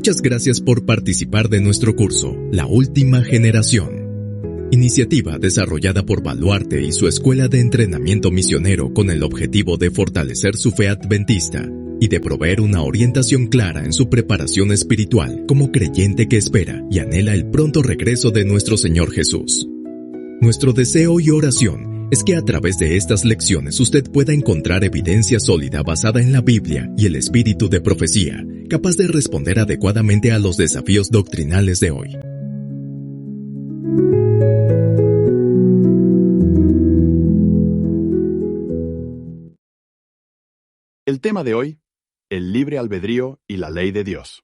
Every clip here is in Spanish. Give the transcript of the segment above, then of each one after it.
Muchas gracias por participar de nuestro curso, La Última Generación. Iniciativa desarrollada por Baluarte y su Escuela de Entrenamiento Misionero con el objetivo de fortalecer su fe adventista y de proveer una orientación clara en su preparación espiritual como creyente que espera y anhela el pronto regreso de nuestro Señor Jesús. Nuestro deseo y oración es que a través de estas lecciones usted pueda encontrar evidencia sólida basada en la Biblia y el espíritu de profecía, capaz de responder adecuadamente a los desafíos doctrinales de hoy. El tema de hoy: el libre albedrío y la ley de Dios.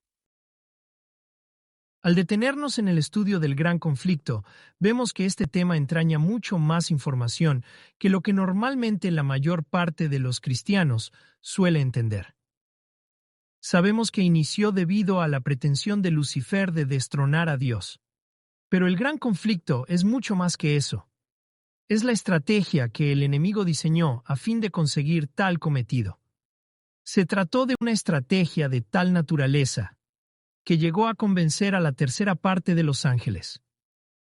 Al detenernos en el estudio del gran conflicto, vemos que este tema entraña mucho más información que lo que normalmente la mayor parte de los cristianos suele entender. Sabemos que inició debido a la pretensión de Lucifer de destronar a Dios. Pero el gran conflicto es mucho más que eso. Es la estrategia que el enemigo diseñó a fin de conseguir tal cometido. Se trató de una estrategia de tal naturaleza que llegó a convencer a la tercera parte de los ángeles.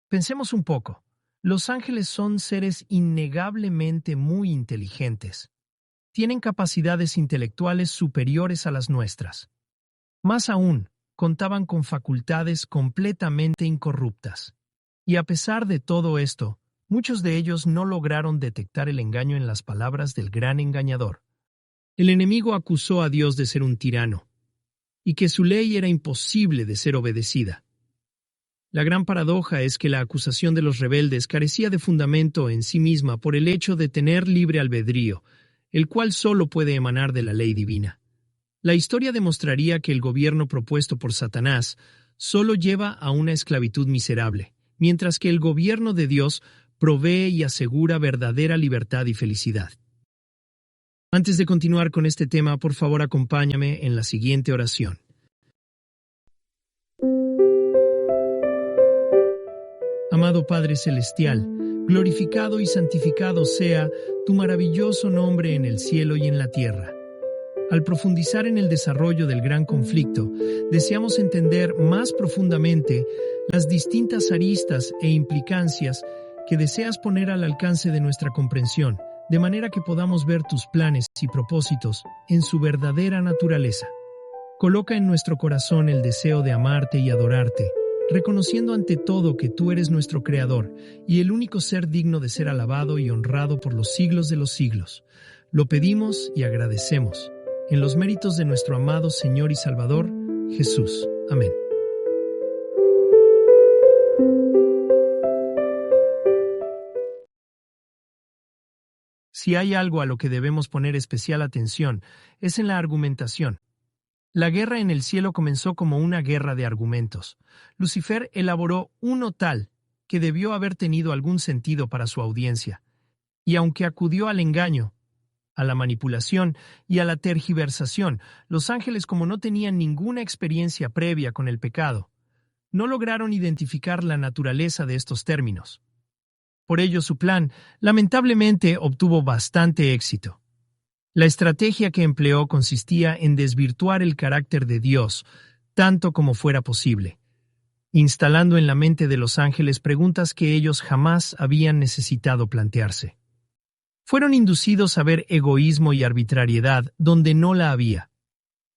Pensemos un poco. Los ángeles son seres innegablemente muy inteligentes. Tienen capacidades intelectuales superiores a las nuestras. Más aún, contaban con facultades completamente incorruptas. Y a pesar de todo esto, muchos de ellos no lograron detectar el engaño en las palabras del gran engañador. El enemigo acusó a Dios de ser un tirano, y que su ley era imposible de ser obedecida. La gran paradoja es que la acusación de los rebeldes carecía de fundamento en sí misma por el hecho de tener libre albedrío, el cual solo puede emanar de la ley divina. La historia demostraría que el gobierno propuesto por Satanás solo lleva a una esclavitud miserable, mientras que el gobierno de Dios provee y asegura verdadera libertad y felicidad. Antes de continuar con este tema, por favor acompáñame en la siguiente oración. Amado Padre Celestial, glorificado y santificado sea tu maravilloso nombre en el cielo y en la tierra. Al profundizar en el desarrollo del gran conflicto, deseamos entender más profundamente las distintas aristas e implicancias que deseas poner al alcance de nuestra comprensión, de manera que podamos ver tus planes y propósitos en su verdadera naturaleza. Coloca en nuestro corazón el deseo de amarte y adorarte, reconociendo ante todo que tú eres nuestro Creador y el único ser digno de ser alabado y honrado por los siglos de los siglos. Lo pedimos y agradecemos, en los méritos de nuestro amado Señor y Salvador, Jesús. Amén. Si hay algo a lo que debemos poner especial atención, es en la argumentación. La guerra en el cielo comenzó como una guerra de argumentos. Lucifer elaboró uno tal que debió haber tenido algún sentido para su audiencia. Y aunque acudió al engaño, a la manipulación y a la tergiversación, los ángeles, como no tenían ninguna experiencia previa con el pecado, no lograron identificar la naturaleza de estos términos. Por ello, su plan, lamentablemente, obtuvo bastante éxito. La estrategia que empleó consistía en desvirtuar el carácter de Dios tanto como fuera posible, instalando en la mente de los ángeles preguntas que ellos jamás habían necesitado plantearse. Fueron inducidos a ver egoísmo y arbitrariedad donde no la había.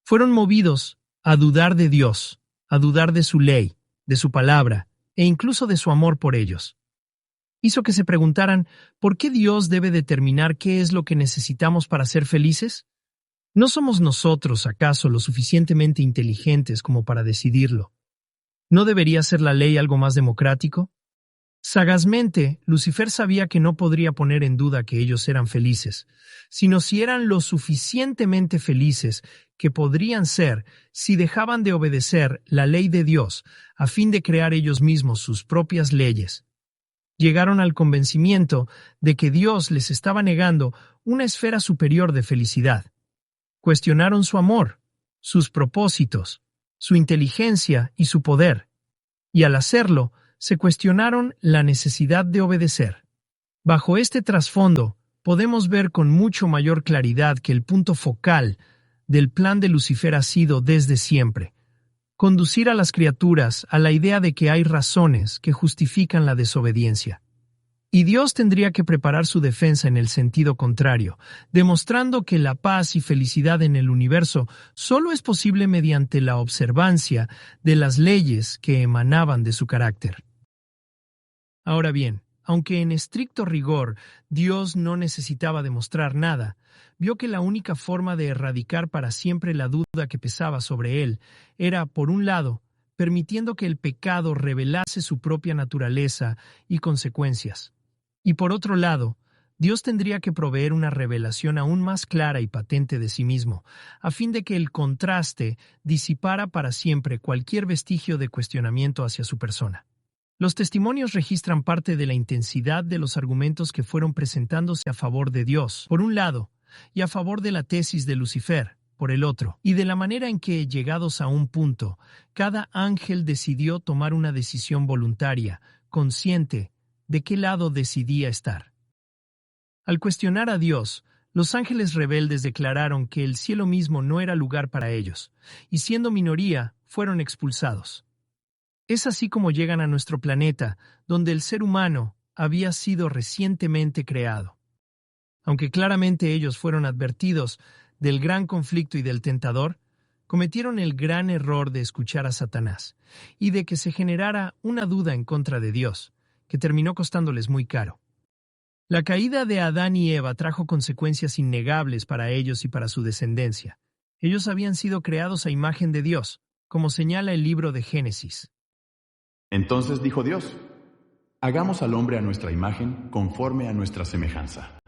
Fueron movidos a dudar de Dios, a dudar de su ley, de su palabra e incluso de su amor por ellos. Hizo que se preguntaran, ¿por qué Dios debe determinar qué es lo que necesitamos para ser felices? ¿No somos nosotros, acaso, lo suficientemente inteligentes como para decidirlo? ¿No debería ser la ley algo más democrático? Sagazmente, Lucifer sabía que no podría poner en duda que ellos eran felices, sino si eran lo suficientemente felices que podrían ser si dejaban de obedecer la ley de Dios a fin de crear ellos mismos sus propias leyes. Llegaron al convencimiento de que Dios les estaba negando una esfera superior de felicidad. Cuestionaron su amor, sus propósitos, su inteligencia y su poder, y al hacerlo, se cuestionaron la necesidad de obedecer. Bajo este trasfondo, podemos ver con mucho mayor claridad que el punto focal del plan de Lucifer ha sido, desde siempre, conducir a las criaturas a la idea de que hay razones que justifican la desobediencia. Y Dios tendría que preparar su defensa en el sentido contrario, demostrando que la paz y felicidad en el universo solo es posible mediante la observancia de las leyes que emanaban de su carácter. Ahora bien, aunque en estricto rigor Dios no necesitaba demostrar nada, vio que la única forma de erradicar para siempre la duda que pesaba sobre él era, por un lado, permitiendo que el pecado revelase su propia naturaleza y consecuencias. Y por otro lado, Dios tendría que proveer una revelación aún más clara y patente de sí mismo, a fin de que el contraste disipara para siempre cualquier vestigio de cuestionamiento hacia su persona. Los testimonios registran parte de la intensidad de los argumentos que fueron presentándose a favor de Dios, por un lado, y a favor de la tesis de Lucifer, por el otro, y de la manera en que, llegados a un punto, cada ángel decidió tomar una decisión voluntaria, consciente, de qué lado decidía estar. Al cuestionar a Dios, los ángeles rebeldes declararon que el cielo mismo no era lugar para ellos, y siendo minoría, fueron expulsados. Es así como llegan a nuestro planeta, donde el ser humano había sido recientemente creado. Aunque claramente ellos fueron advertidos del gran conflicto y del tentador, cometieron el gran error de escuchar a Satanás, y de que se generara una duda en contra de Dios, que terminó costándoles muy caro. La caída de Adán y Eva trajo consecuencias innegables para ellos y para su descendencia. Ellos habían sido creados a imagen de Dios, como señala el libro de Génesis. Entonces dijo Dios: hagamos al hombre a nuestra imagen, conforme a nuestra semejanza.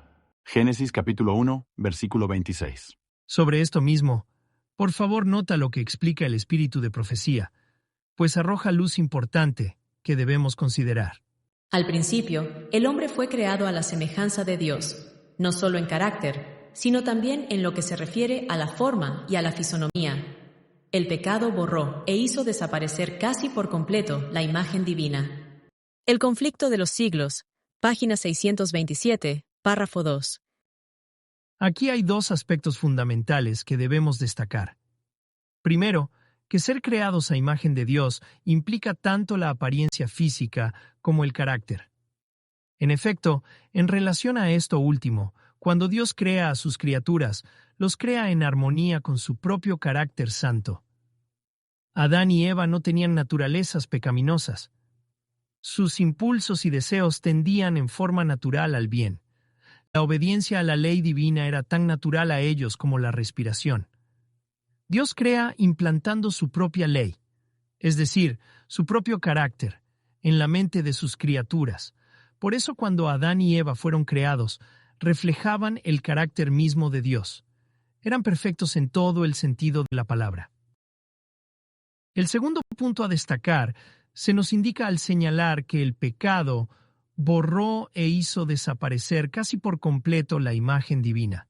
Génesis capítulo 1, versículo 26. Sobre esto mismo, por favor nota lo que explica el espíritu de profecía, pues arroja luz importante que debemos considerar. Al principio, el hombre fue creado a la semejanza de Dios, no solo en carácter, sino también en lo que se refiere a la forma y a la fisonomía. El pecado borró e hizo desaparecer casi por completo la imagen divina. El conflicto de los siglos, página 627, párrafo 2. Aquí hay dos aspectos fundamentales que debemos destacar. Primero, que ser creados a imagen de Dios implica tanto la apariencia física como el carácter. En efecto, en relación a esto último, cuando Dios crea a sus criaturas, los crea en armonía con su propio carácter santo. Adán y Eva no tenían naturalezas pecaminosas. Sus impulsos y deseos tendían en forma natural al bien. La obediencia a la ley divina era tan natural a ellos como la respiración. Dios crea implantando su propia ley, es decir, su propio carácter, en la mente de sus criaturas. Por eso cuando Adán y Eva fueron creados, reflejaban el carácter mismo de Dios. Eran perfectos en todo el sentido de la palabra. El segundo punto a destacar se nos indica al señalar que el pecado borró e hizo desaparecer casi por completo la imagen divina.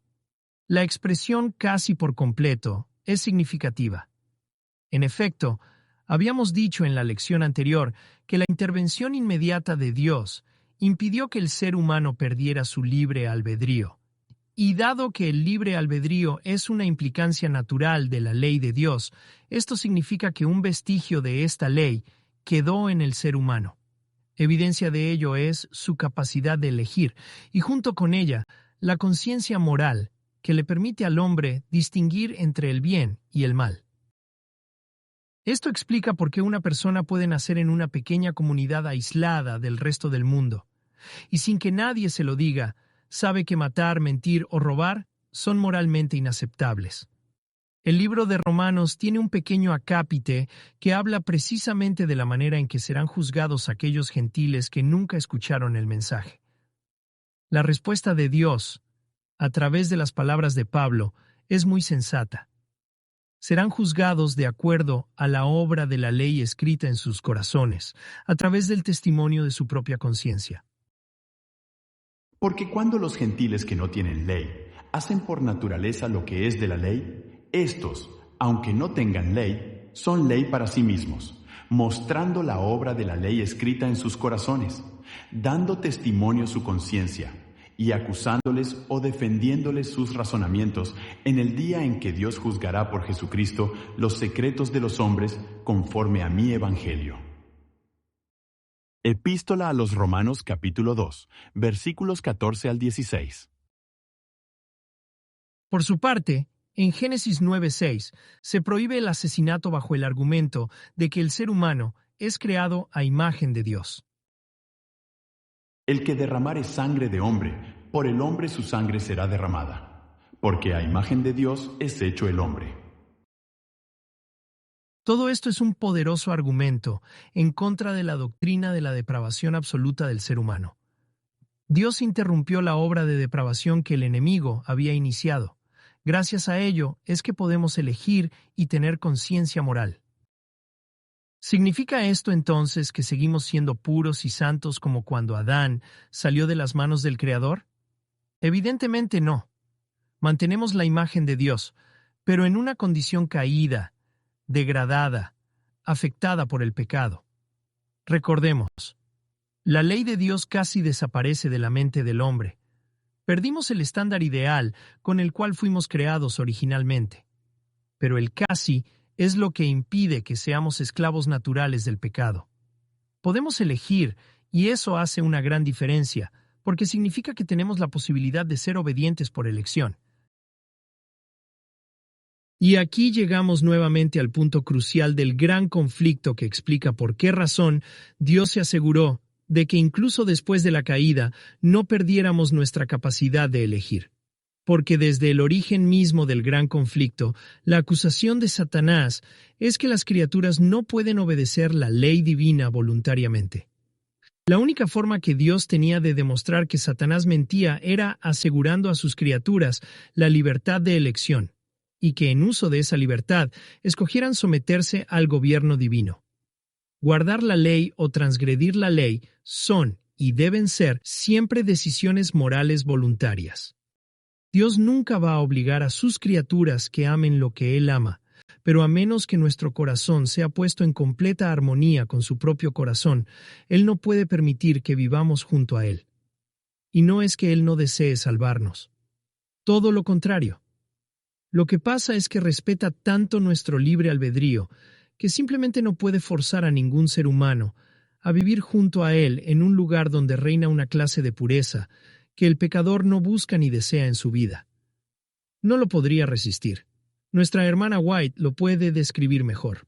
La expresión casi por completo es significativa. En efecto, habíamos dicho en la lección anterior que la intervención inmediata de Dios impidió que el ser humano perdiera su libre albedrío. Y dado que el libre albedrío es una implicancia natural de la ley de Dios, esto significa que un vestigio de esta ley quedó en el ser humano. Evidencia de ello es su capacidad de elegir, y junto con ella, la conciencia moral, que le permite al hombre distinguir entre el bien y el mal. Esto explica por qué una persona puede nacer en una pequeña comunidad aislada del resto del mundo, y sin que nadie se lo diga, sabe que matar, mentir o robar son moralmente inaceptables. El libro de Romanos tiene un pequeño acápite que habla precisamente de la manera en que serán juzgados aquellos gentiles que nunca escucharon el mensaje. La respuesta de Dios, a través de las palabras de Pablo, es muy sensata. Serán juzgados de acuerdo a la obra de la ley escrita en sus corazones, a través del testimonio de su propia conciencia. Porque cuando los gentiles que no tienen ley hacen por naturaleza lo que es de la ley, estos, aunque no tengan ley, son ley para sí mismos, mostrando la obra de la ley escrita en sus corazones, dando testimonio su conciencia, y acusándoles o defendiéndoles sus razonamientos en el día en que Dios juzgará por Jesucristo los secretos de los hombres conforme a mi evangelio. Epístola a los Romanos capítulo 2, versículos 14 al 16. Por su parte, en Génesis 9:6 se prohíbe el asesinato bajo el argumento de que el ser humano es creado a imagen de Dios. El que derramare sangre de hombre, por el hombre su sangre será derramada, porque a imagen de Dios es hecho el hombre. Todo esto es un poderoso argumento en contra de la doctrina de la depravación absoluta del ser humano. Dios interrumpió la obra de depravación que el enemigo había iniciado. Gracias a ello es que podemos elegir y tener conciencia moral. ¿Significa esto entonces que seguimos siendo puros y santos como cuando Adán salió de las manos del Creador? Evidentemente no. Mantenemos la imagen de Dios, pero en una condición caída, degradada, afectada por el pecado. Recordemos, la ley de Dios casi desaparece de la mente del hombre. Perdimos el estándar ideal con el cual fuimos creados originalmente. Pero el casi es lo que impide que seamos esclavos naturales del pecado. Podemos elegir, y eso hace una gran diferencia, porque significa que tenemos la posibilidad de ser obedientes por elección. Y aquí llegamos nuevamente al punto crucial del gran conflicto que explica por qué razón Dios se aseguró de que incluso después de la caída no perdiéramos nuestra capacidad de elegir. Porque desde el origen mismo del gran conflicto, la acusación de Satanás es que las criaturas no pueden obedecer la ley divina voluntariamente. La única forma que Dios tenía de demostrar que Satanás mentía era asegurando a sus criaturas la libertad de elección, y que en uso de esa libertad escogieran someterse al gobierno divino. Guardar la ley o transgredir la ley son y deben ser siempre decisiones morales voluntarias. Dios nunca va a obligar a sus criaturas que amen lo que Él ama, pero a menos que nuestro corazón sea puesto en completa armonía con su propio corazón, Él no puede permitir que vivamos junto a Él. Y no es que Él no desee salvarnos. Todo lo contrario. Lo que pasa es que respeta tanto nuestro libre albedrío que simplemente no puede forzar a ningún ser humano a vivir junto a Él en un lugar donde reina una clase de pureza que el pecador no busca ni desea en su vida. No lo podría resistir. Nuestra hermana White lo puede describir mejor.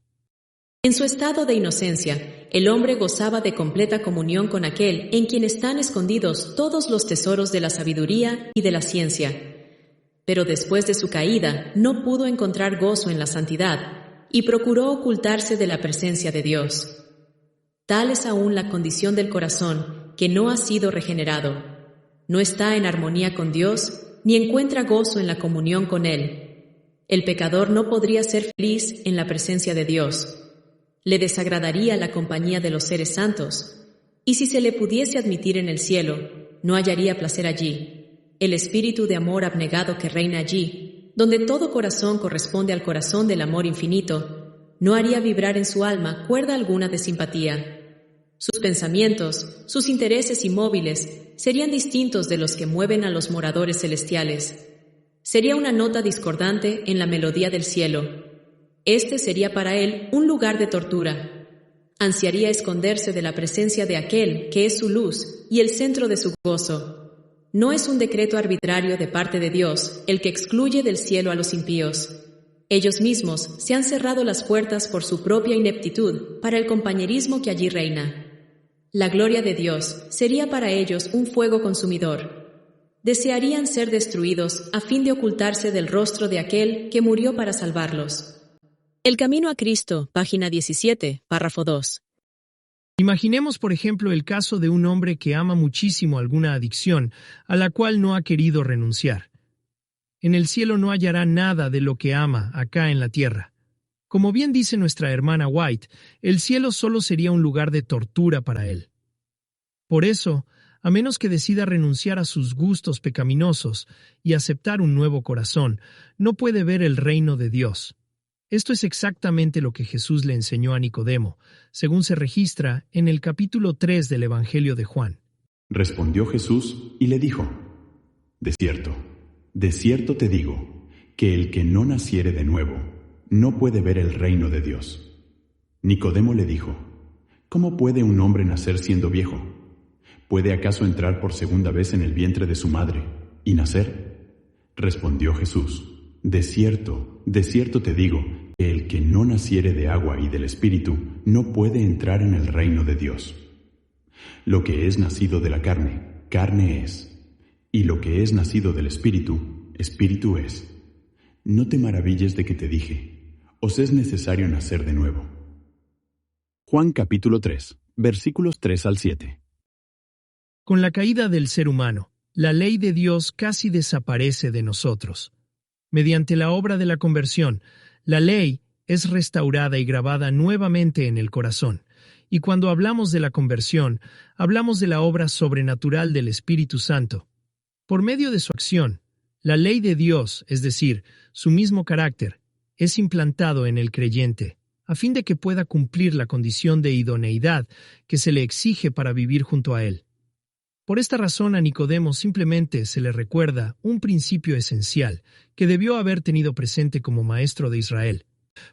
En su estado de inocencia, el hombre gozaba de completa comunión con aquel en quien están escondidos todos los tesoros de la sabiduría y de la ciencia. Pero después de su caída, no pudo encontrar gozo en la santidad y procuró ocultarse de la presencia de Dios. Tal es aún la condición del corazón que no ha sido regenerado. No está en armonía con Dios, ni encuentra gozo en la comunión con Él. El pecador no podría ser feliz en la presencia de Dios. Le desagradaría la compañía de los seres santos, y si se le pudiese admitir en el cielo, no hallaría placer allí. El espíritu de amor abnegado que reina allí, donde todo corazón corresponde al corazón del amor infinito, no haría vibrar en su alma cuerda alguna de simpatía. Sus pensamientos, sus intereses inmóviles, serían distintos de los que mueven a los moradores celestiales. Sería una nota discordante en la melodía del cielo. Este sería para él un lugar de tortura. Ansiaría esconderse de la presencia de aquel que es su luz y el centro de su gozo. No es un decreto arbitrario de parte de Dios el que excluye del cielo a los impíos. Ellos mismos se han cerrado las puertas por su propia ineptitud para el compañerismo que allí reina. La gloria de Dios sería para ellos un fuego consumidor. Desearían ser destruidos a fin de ocultarse del rostro de aquel que murió para salvarlos. El camino a Cristo, página 17, párrafo 2. Imaginemos, por ejemplo, el caso de un hombre que ama muchísimo alguna adicción a la cual no ha querido renunciar. En el cielo no hallará nada de lo que ama acá en la tierra. Como bien dice nuestra hermana White, el cielo solo sería un lugar de tortura para él. Por eso, a menos que decida renunciar a sus gustos pecaminosos y aceptar un nuevo corazón, no puede ver el reino de Dios. Esto es exactamente lo que Jesús le enseñó a Nicodemo, según se registra en el capítulo 3 del Evangelio de Juan. Respondió Jesús y le dijo: de cierto te digo, que el que no naciere de nuevo, no puede ver el reino de Dios. Nicodemo le dijo, ¿cómo puede un hombre nacer siendo viejo? ¿Puede acaso entrar por segunda vez en el vientre de su madre y nacer? Respondió Jesús, de cierto te digo, que el que no naciere de agua y del Espíritu no puede entrar en el reino de Dios. Lo que es nacido de la carne, carne es, y lo que es nacido del Espíritu, Espíritu es. No te maravilles de que te dije, os es necesario nacer de nuevo. Juan capítulo 3, versículos 3 al 7. Con la caída del ser humano, la ley de Dios casi desaparece de nosotros. Mediante la obra de la conversión, la ley es restaurada y grabada nuevamente en el corazón. Y cuando hablamos de la conversión, hablamos de la obra sobrenatural del Espíritu Santo. Por medio de su acción, la ley de Dios, es decir, su mismo carácter, es implantado en el creyente, a fin de que pueda cumplir la condición de idoneidad que se le exige para vivir junto a Él. Por esta razón a Nicodemo simplemente se le recuerda un principio esencial que debió haber tenido presente como maestro de Israel,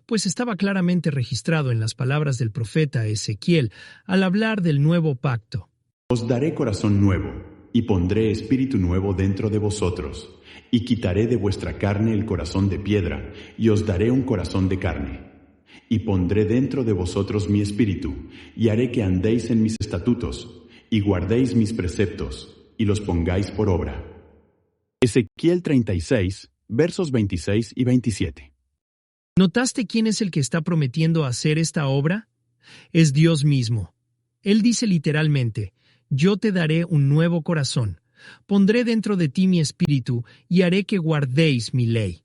pues estaba claramente registrado en las palabras del profeta Ezequiel al hablar del nuevo pacto. Os daré corazón nuevo, y pondré espíritu nuevo dentro de vosotros, y quitaré de vuestra carne el corazón de piedra, y os daré un corazón de carne. Y pondré dentro de vosotros mi espíritu, y haré que andéis en mis estatutos, y guardéis mis preceptos, y los pongáis por obra. Ezequiel 36, versos 26 y 27. ¿Notaste quién es el que está prometiendo hacer esta obra? Es Dios mismo. Él dice literalmente, yo te daré un nuevo corazón, pondré dentro de ti mi espíritu y haré que guardéis mi ley.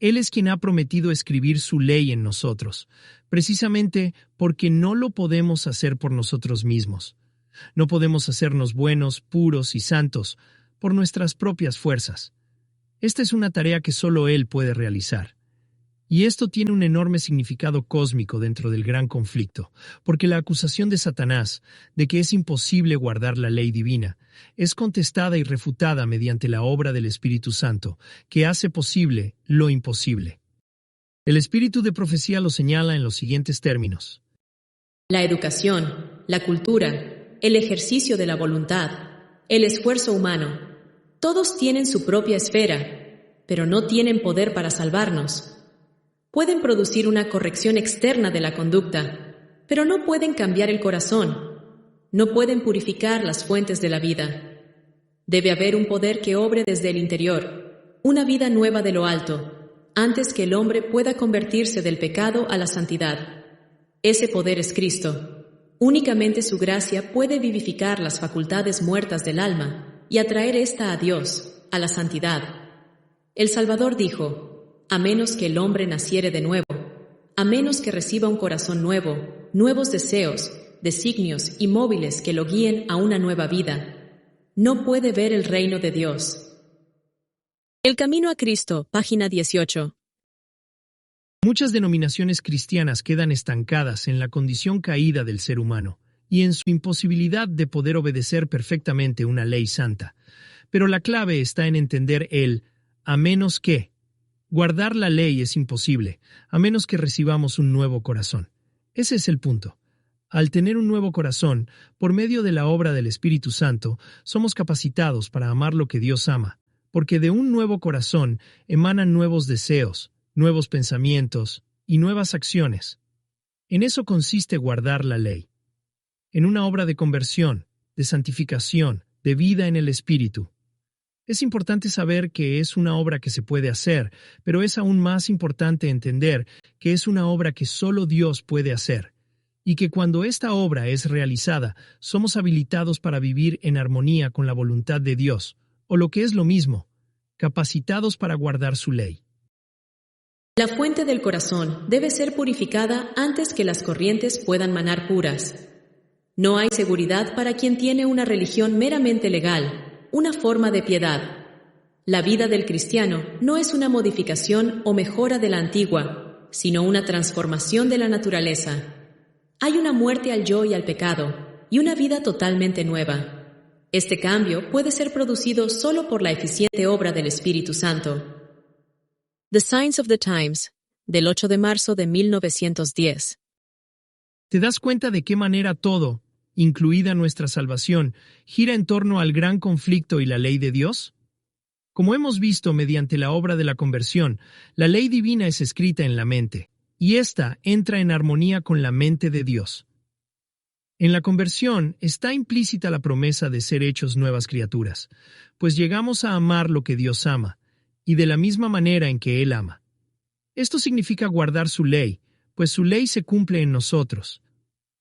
Él es quien ha prometido escribir su ley en nosotros, precisamente porque no lo podemos hacer por nosotros mismos. No podemos hacernos buenos, puros y santos por nuestras propias fuerzas. Esta es una tarea que solo Él puede realizar. Y esto tiene un enorme significado cósmico dentro del gran conflicto, porque la acusación de Satanás de que es imposible guardar la ley divina es contestada y refutada mediante la obra del Espíritu Santo, que hace posible lo imposible. El espíritu de profecía lo señala en los siguientes términos. La educación, la cultura, el ejercicio de la voluntad, el esfuerzo humano, todos tienen su propia esfera, pero no tienen poder para salvarnos. Pueden producir una corrección externa de la conducta, pero no pueden cambiar el corazón. No pueden purificar las fuentes de la vida. Debe haber un poder que obre desde el interior, una vida nueva de lo alto, antes que el hombre pueda convertirse del pecado a la santidad. Ese poder es Cristo. Únicamente su gracia puede vivificar las facultades muertas del alma y atraer ésta a Dios, a la santidad. El Salvador dijo, a menos que el hombre naciere de nuevo, a menos que reciba un corazón nuevo, nuevos deseos, designios y móviles que lo guíen a una nueva vida, no puede ver el reino de Dios. El camino a Cristo, página 18. Muchas denominaciones cristianas quedan estancadas en la condición caída del ser humano y en su imposibilidad de poder obedecer perfectamente una ley santa. Pero la clave está en entender el a menos que. Guardar la ley es imposible, a menos que recibamos un nuevo corazón. Ese es el punto. Al tener un nuevo corazón, por medio de la obra del Espíritu Santo, somos capacitados para amar lo que Dios ama, porque de un nuevo corazón emanan nuevos deseos, nuevos pensamientos y nuevas acciones. En eso consiste guardar la ley. En una obra de conversión, de santificación, de vida en el Espíritu. Es importante saber que es una obra que se puede hacer, pero es aún más importante entender que es una obra que solo Dios puede hacer, y que cuando esta obra es realizada, somos habilitados para vivir en armonía con la voluntad de Dios, o lo que es lo mismo, capacitados para guardar su ley. La fuente del corazón debe ser purificada antes que las corrientes puedan manar puras. No hay seguridad para quien tiene una religión meramente legal, una forma de piedad. La vida del cristiano no es una modificación o mejora de la antigua, sino una transformación de la naturaleza. Hay una muerte al yo y al pecado, y una vida totalmente nueva. Este cambio puede ser producido solo por la eficiente obra del Espíritu Santo. The Signs of the Times, del 8 de marzo de 1910. ¿Te das cuenta de qué manera todo, incluida nuestra salvación, gira en torno al gran conflicto y la ley de Dios? Como hemos visto mediante la obra de la conversión, la ley divina es escrita en la mente, y ésta entra en armonía con la mente de Dios. En la conversión está implícita la promesa de ser hechos nuevas criaturas, pues llegamos a amar lo que Dios ama, y de la misma manera en que Él ama. Esto significa guardar su ley, pues su ley se cumple en nosotros.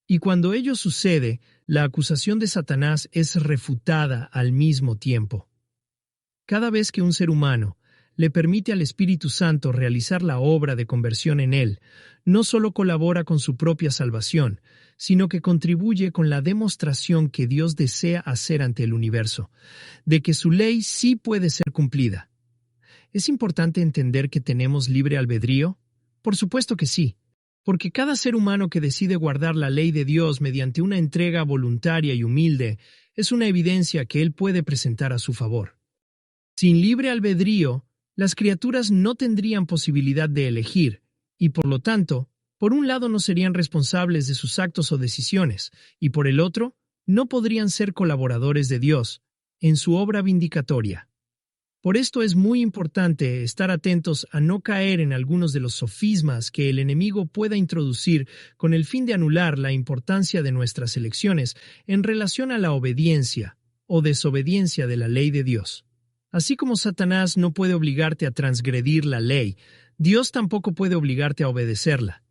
Y cuando ello sucede, la acusación de Satanás es refutada al mismo tiempo. Cada vez que un ser humano le permite al Espíritu Santo realizar la obra de conversión en él, no solo colabora con su propia salvación, sino que contribuye con la demostración que Dios desea hacer ante el universo, de que su ley sí puede ser cumplida. ¿Es importante entender que tenemos libre albedrío? Por supuesto que sí, porque cada ser humano que decide guardar la ley de Dios mediante una entrega voluntaria y humilde es una evidencia que Él puede presentar a su favor. Sin libre albedrío, las criaturas no tendrían posibilidad de elegir, y por lo tanto, por un lado no serían responsables de sus actos o decisiones, y por el otro, no podrían ser colaboradores de Dios en su obra vindicatoria. Por esto es muy importante estar atentos a no caer en algunos de los sofismas que el enemigo pueda introducir con el fin de anular la importancia de nuestras elecciones en relación a la obediencia o desobediencia de la ley de Dios. Así como Satanás no puede obligarte a transgredir la ley, Dios tampoco puede obligarte a obedecerla.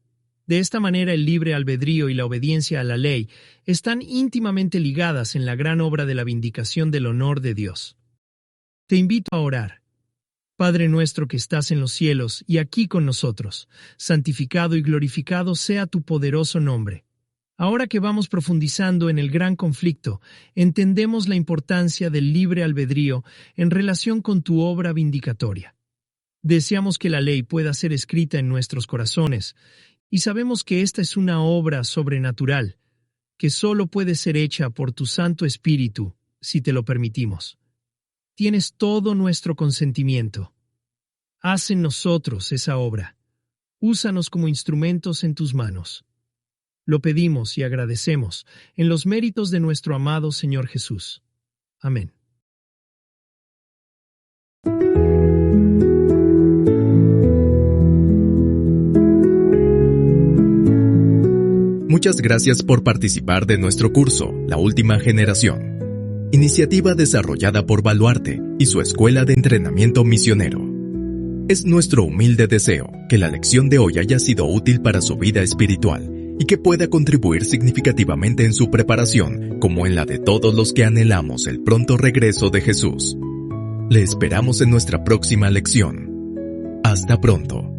De esta manera, el libre albedrío y la obediencia a la ley están íntimamente ligadas en la gran obra de la vindicación del honor de Dios. Te invito a orar. Padre nuestro que estás en los cielos y aquí con nosotros, santificado y glorificado sea tu poderoso nombre. Ahora que vamos profundizando en el gran conflicto, entendemos la importancia del libre albedrío en relación con tu obra vindicatoria. Deseamos que la ley pueda ser escrita en nuestros corazones, y sabemos que esta es una obra sobrenatural, que solo puede ser hecha por tu Santo Espíritu, si te lo permitimos. Tienes todo nuestro consentimiento. Haz en nosotros esa obra. Úsanos como instrumentos en tus manos. Lo pedimos y agradecemos en los méritos de nuestro amado Señor Jesús. Amén. Muchas gracias por participar de nuestro curso, La Última Generación. Iniciativa desarrollada por Baluarte y su Escuela de Entrenamiento Misionero. Es nuestro humilde deseo que la lección de hoy haya sido útil para su vida espiritual y que pueda contribuir significativamente en su preparación, como en la de todos los que anhelamos el pronto regreso de Jesús. Le esperamos en nuestra próxima lección. Hasta pronto.